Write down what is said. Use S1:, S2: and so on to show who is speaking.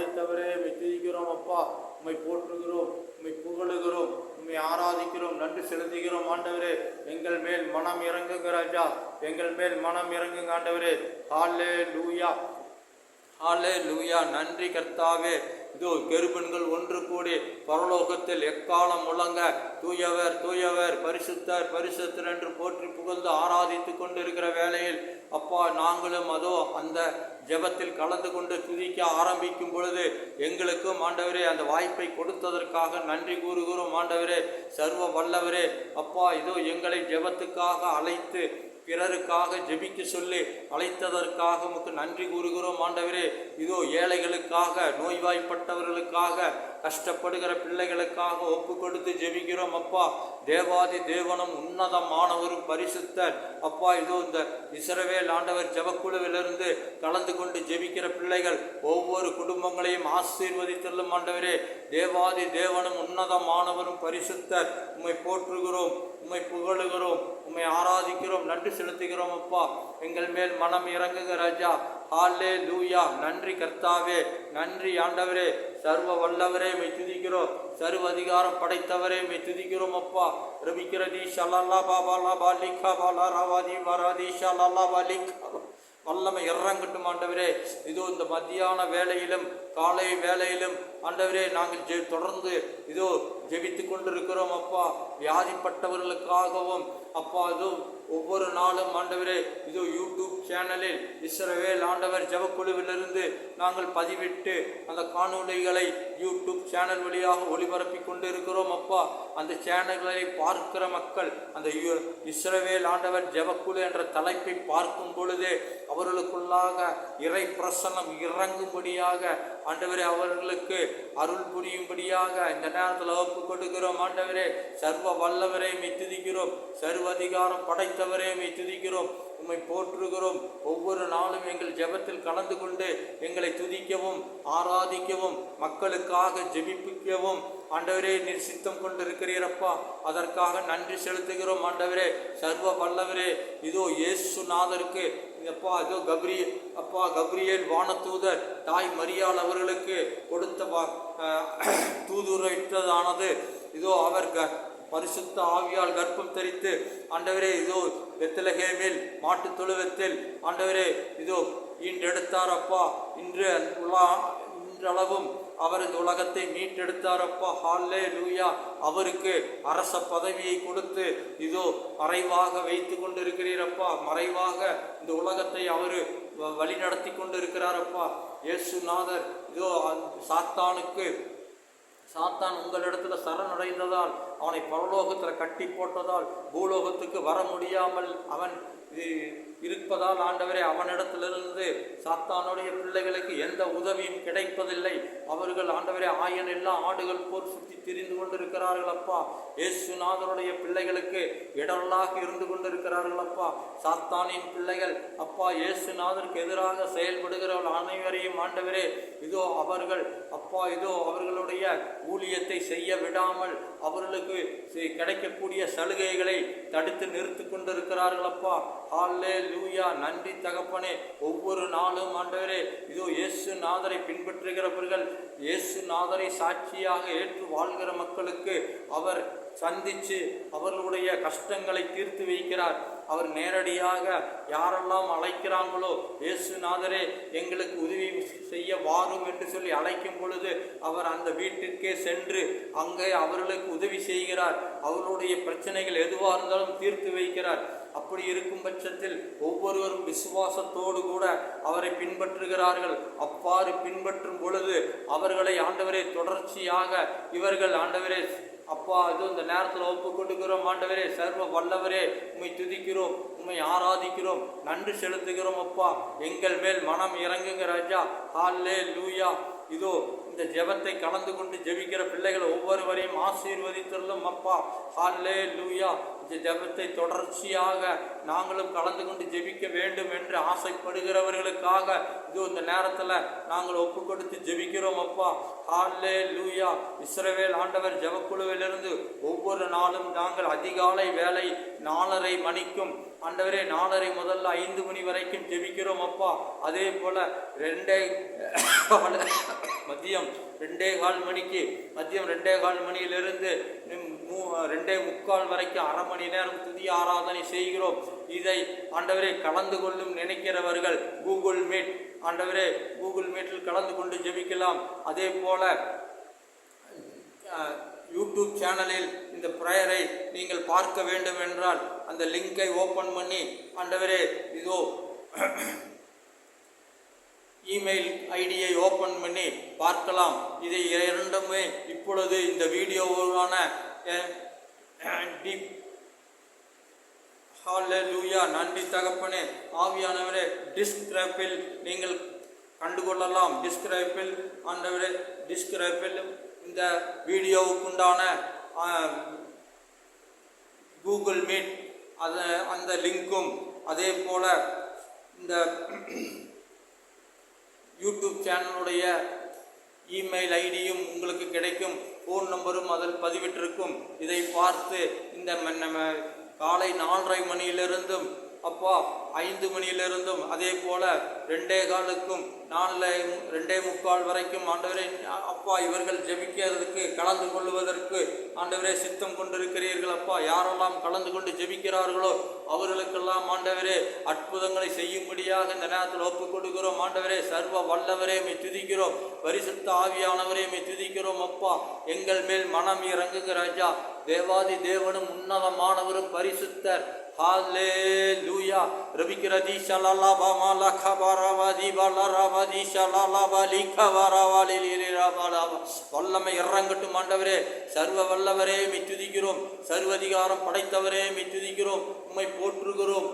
S1: படைத்தவரே உம்மை துதிக்கிறோம் அப்பா. உம்மை போற்றுகிறோம், உம்மை புகழுகிறோம், உம்மை ஆராதிக்கிறோம், நன்றி செலுத்துகிறோம் ஆண்டவரே. எங்கள் மேல் மனம் இறங்குங்க ராஜா, எங்கள் மேல் மனம் இறங்குங்க ஆண்டவரே. ஹல்லேலூயா, ஹல்லேலூயா. நன்றி கர்த்தாவே. இதோ கெருபன்கள் ஒன்று கூடி பரலோகத்தில் எக்காலம் முழங்க தூயவர் தூயவர் பரிசுத்தர் பரிசுத்தர் என்று போற்றி புகழ்ந்து ஆராதித்து கொண்டிருக்கிற வேளையில் அப்பா, நாங்களும் அதோ அந்த ஜெபத்தில் கலந்து கொண்டு துதிக்க ஆரம்பிக்கும் பொழுது எங்களுக்கும் ஆண்டவரே அந்த வாய்ப்பை கொடுத்ததற்காக நன்றி கூறுகிறோம் ஆண்டவரே. சர்வ வல்லவரே அப்பா, இதோ எங்களை ஜெபத்துக்காக அழைத்து பிறருக்காக ஜெபிக்க சொல்லி அழைத்ததற்காக உமக்கு நன்றி கூறுகிறோம் ஆண்டவரே. இதோ ஏழைகளுக்காக, நோய்வாய்ப்பட்டவர்களுக்காக, கஷ்டப்படுகிற பிள்ளைகளுக்காக ஒப்பு கொடுத்து ஜெபிக்கிறோம் அப்பா. தேவாதி தேவனும் உன்னதமானவரும் பரிசுத்தர் அப்பா. இதோ இந்த இஸ்ரவேல் ஆண்டவர் ஜெபக்குழுவிலிருந்து கலந்து கொண்டு ஜெபிக்கிற பிள்ளைகள் ஒவ்வொரு குடும்பங்களையும் ஆசீர்வதித்தள்ளும் ஆண்டவரே. தேவாதி தேவனும் உன்னதமானவரும் பரிசுத்தர். உம்மை போற்றுகிறோம், உம்மை புகழுகிறோம், உம்மை ஆராதிக்கிறோம், நன்றி செலுத்துகிறோம் அப்பா. எங்கள் மேல் மனம் இறங்குங்க ராஜா. ஹல்லேலூயா. நன்றி கர்த்தாவே, நன்றி ஆண்டவரே. சர்வ வல்லவரே உம்மை துதிக்கிறோம், சர்வ அதிகாரம் படைத்தவரே உம்மை துதிக்கிறோம் அப்பா. ரபிக்கிறதி ஷலல்லா பாபாலா பாலிகா பாலா ரவாதி வராதி ஷலல்லா பாலிகா. வல்லமை இறங்கட்டும் ஆண்டவரே. இதோ இந்த மத்தியான வேளையிலும் காலை வேளையிலும் ஆண்டவரே நாங்கள் தொடர்ந்து இதோ ஜெபித்து கொண்டிருக்கிறோம் அப்பா. வியாதிப்பட்டவர்களுக்காகவும் அப்பா, இதோ ஒவ்வொரு நாளும் ஆண்டவரே இதோ யூடியூப் சேனலில் இஸ்ரவேல் ஆண்டவர் ஜெபக்குழுவிலிருந்து நாங்கள் பதிவிட்டு அந்த காணொளிகளை யூடியூப் சேனல் வழியாக ஒளிபரப்பி கொண்டு இருக்கிறோம் அப்பா. அந்த சேனல்களை பார்க்கிற மக்கள் அந்த இஸ்ரவேல் ஆண்டவர் ஜெபக்குழு என்ற தலைப்பை பார்க்கும் பொழுதே அவர்களுக்குள்ளாக இறை பிரசன்னம் இறங்கும்படியாக ஆண்டவரே அவர்களுக்கு அருள் புரியும்படியாக இந்த நேரத்தில் ஒப்பு கொடுக்கிறோம் ஆண்டவரே. சர்வ வல்லவரை உம்மை துதிக்கிறோம், சர்வ அதிகாரம் படைத்தவரை உம்மை துதிக்கிறோம், உம்மை போற்றுகிறோம். ஒவ்வொரு நாளும் எங்கள் ஜெபத்தில் கலந்து கொண்டு எங்களை துதிக்கவும் ஆராதிக்கவும் மக்களுக்காக ஜெபிப்பிக்கவும் ஆண்டவரே நீர் சித்தம் கொண்டிருக்கிறீரப்பா. அதற்காக நன்றி செலுத்துகிறோம் ஆண்டவரே. சர்வ வல்லவரே, இதோ இயேசுநாதருக்கு அப்பா இதோ கப்ரியேல் வானதூதர் தாய் மரியாள் அவர்களுக்கு கொடுத்த தூதுரைத்ததானது இதோ அவர் பரிசுத்த ஆவியால் கர்ப்பம் தரித்து ஆண்டவரே இதோ பெத்லகேமில் மாட்டு தொழுவத்தில் ஆண்டவரே இதோ ஈண்டெடுத்தார் அப்பா. இன்றளவும் அவர் இந்த உலகத்தை மீட்டெடுத்தார் அப்பா. ஹல்லேலூயா. அவருக்கு அரச பதவியை கொடுத்து இதோ மறைவாக வைத்து கொண்டிருக்கிறீரப்பா. மறைவாக இந்த உலகத்தை அவர் வழி நடத்தி கொண்டு இருக்கிறாரப்பா. இயேசுநாதர் இதோ சாத்தான் உங்களிடத்துல சரணடைந்ததால் அவனை பரலோகத்தில் கட்டி போட்டதால் பூலோகத்துக்கு வர முடியாமல் அவன் இருப்பதால் ஆண்டவரே அவனிடத்திலிருந்து சாத்தானுடைய பிள்ளைகளுக்கு எந்த உதவியும் கிடைப்பதில்லை. அவர்கள் ஆண்டவரே ஆயன் எல்லா ஆடுகள் போர் சுற்றி திரிந்து கொண்டிருக்கிறார்கள் அப்பா. இயேசுநாதருடைய பிள்ளைகளுக்கு இடரலாக இருந்து கொண்டிருக்கிறார்கள் அப்பா. சாத்தானின் பிள்ளைகள் அப்பா இயேசுநாதருக்கு எதிராக செயல்படுகிறவர்கள் அனைவரையும் ஆண்டவரே இதோ அவர்கள் அப்பா இதோ அவர்களுடைய ஊழியத்தை செய்ய விடாமல் அவர்களுக்கு கிடைக்கக்கூடிய சலுகைகளை தடுத்து நிறுத்தி கொண்டிருக்கிறார்கள் அப்பா. ஹல்லேலூயா. நன்றி தகப்பனே. ஒவ்வொரு நாளும் ஆண்டவரே இதோ இயேசுநாதரை பின்பற்றுகிறவர்கள் இயேசுநாதரை சாட்சியாக ஏற்று வாழ்கிற மக்களுக்கு அவர் சந்தித்து அவர்களுடைய கஷ்டங்களை தீர்த்து வைக்கிறார். அவர் நேரடியாக யாரெல்லாம் அழைக்கிறாங்களோ இயேசுநாதரே எங்களுக்கு உதவி செய்ய வாரும் என்று சொல்லி அழைக்கும் பொழுது அவர் அந்த வீட்டிற்கே சென்று அங்கே அவர்களுக்கு உதவி செய்கிறார். அவர்களுடைய பிரச்சனைகள் எதுவாக இருந்தாலும் தீர்த்து வைக்கிறார். அப்படி இருக்கும் பட்சத்தில் ஒவ்வொருவரும் விசுவாசத்தோடு கூட அவரை பின்பற்றுகிறார்கள். அவ்வாறு பின்பற்றும் பொழுது அவர்களை ஆண்டவரே தொடர்ச்சியாக இவர்கள் ஆண்டவரே அப்பா இது இந்த நேரத்தில் ஒப்பு கொடுக்கிறோம் ஆண்டவரே. சர்வ வல்லவரே உம்மை துதிக்கிறோம், உம்மை ஆராதிக்கிறோம், நன்றி செலுத்துகிறோம் அப்பா. எங்கள் மேல் மனம் இறங்குங்க ராஜா. ஹல்லேலூயா. இதோ இந்த ஜெபத்தை கலந்து கொண்டு ஜெபிக்கிற பிள்ளைகள் ஒவ்வொருவரையும் ஆசீர்வதித்துள்ளோம் அப்பா. ஹல்லேலூயா. இந்த ஜெபத்தை தொடர்ச்சியாக நாங்களும் கலந்து கொண்டு ஜெபிக்க வேண்டும் என்று ஆசைப்படுகிறவர்களுக்காக இதோ இந்த நேரத்தில் நாங்கள் ஒப்பு கொடுத்து ஜெபிக்கிறோம் அப்பா. ஹல்லேலூயா. இஸ்ரவேல் ஆண்டவர் ஜெபக்குழுவிலிருந்து ஒவ்வொரு நாளும் நாங்கள் அதிகாலை வேலை 4:30 மணிக்கும் ஆண்டவரே 4:30 முதல்ல 5 மணி வரைக்கும் ஜெபிக்கிறோம் அப்பா. அதே போல 2 மதியம் 2:15 மணிக்கு, மதியம் 2:15 மணியிலிருந்து 2:45 வரைக்கும் அரை மணி நேரம் துதி ஆராதனை செய்கிறோம். இதை ஆண்டவரே கலந்து கொள்ளும் நினைக்கிறவர்கள் கூகுள் மீட், ஆண்டவரே கூகுள் மீட்டில் கலந்து கொண்டு ஜெபிக்கலாம். அதே போல யூடியூப் சேனலில் இந்த ப்ரேயரை நீங்கள் பார்க்க வேண்டும் என்றால் அந்த லிங்கை ஓப்பன் பண்ணி ஆண்டவரே இதோ இமெயில் ஐடியை ஓப்பன் பண்ணி பார்க்கலாம். இதை இரண்டுமே இப்பொழுது இந்த வீடியோவான ஹல்லேலூயா. நன்றி தகப்பனே. ஆவியானவரே, டிஸ்கிரிப்பில் நீங்கள் கண்டுகொள்ளலாம். டிஸ்கிரிப்பில் ஆண்டவரே, டிஸ்கிரிப்பில் இந்த வீடியோவுக்குண்டான கூகுள் மீட் அந்த லிங்க்கும் அதே போல இந்த யூடியூப் சேனலுடைய இமெயில் ஐடியும் உங்களுக்கு கிடைக்கும். ஃபோன் நம்பரும் அதில் பதிவிட்டிருக்கும். இதை பார்த்து இந்த காலை 4:30 மணியிலிருந்தும் அப்பா 5 மணியிலிருந்தும் அதே போல 2:15க்கும் 2:45 வரைக்கும் ஆண்டவரே அப்பா இவர்கள் ஜெபிக்கிறதுக்கு கலந்து கொள்வதற்கு ஆண்டவரே சித்தம் கொண்டிருக்கிறீர்கள். அப்பா யாரெல்லாம் கலந்து கொண்டு ஜெபிக்கிறார்களோ அவர்களுக்கெல்லாம் ஆண்டவரே அற்புதங்களை செய்யும்படியாக இந்த நேரத்தில் ஒப்புக் கொடுக்கிறோம். ஆண்டவரே சர்வ வல்லவரே மை துதிக்கிறோம். பரிசுத்த ஆவியானவரே மை துதிக்கிறோம். அப்பா எங்கள் மேல் மனம் இறங்குங்க ராஜா. தேவாதி தேவனும் உன்னதமானவரும் பரிசுத்தர். ஹல்லேலூயா. ரபிக்கிறதி ஷலலபா மலகபரவதி பலரவதி ஷலலபா லிகவரவலி லிரவலவ. வல்லமை இறங்கட்டும் ஆண்டவரே. சர்வ வல்லவரே மை துதிக்கிறோம். சர்வதிகாரம் படைத்தவரே மை துதிக்கிறோம். உம்மை போற்றுகிறோம்.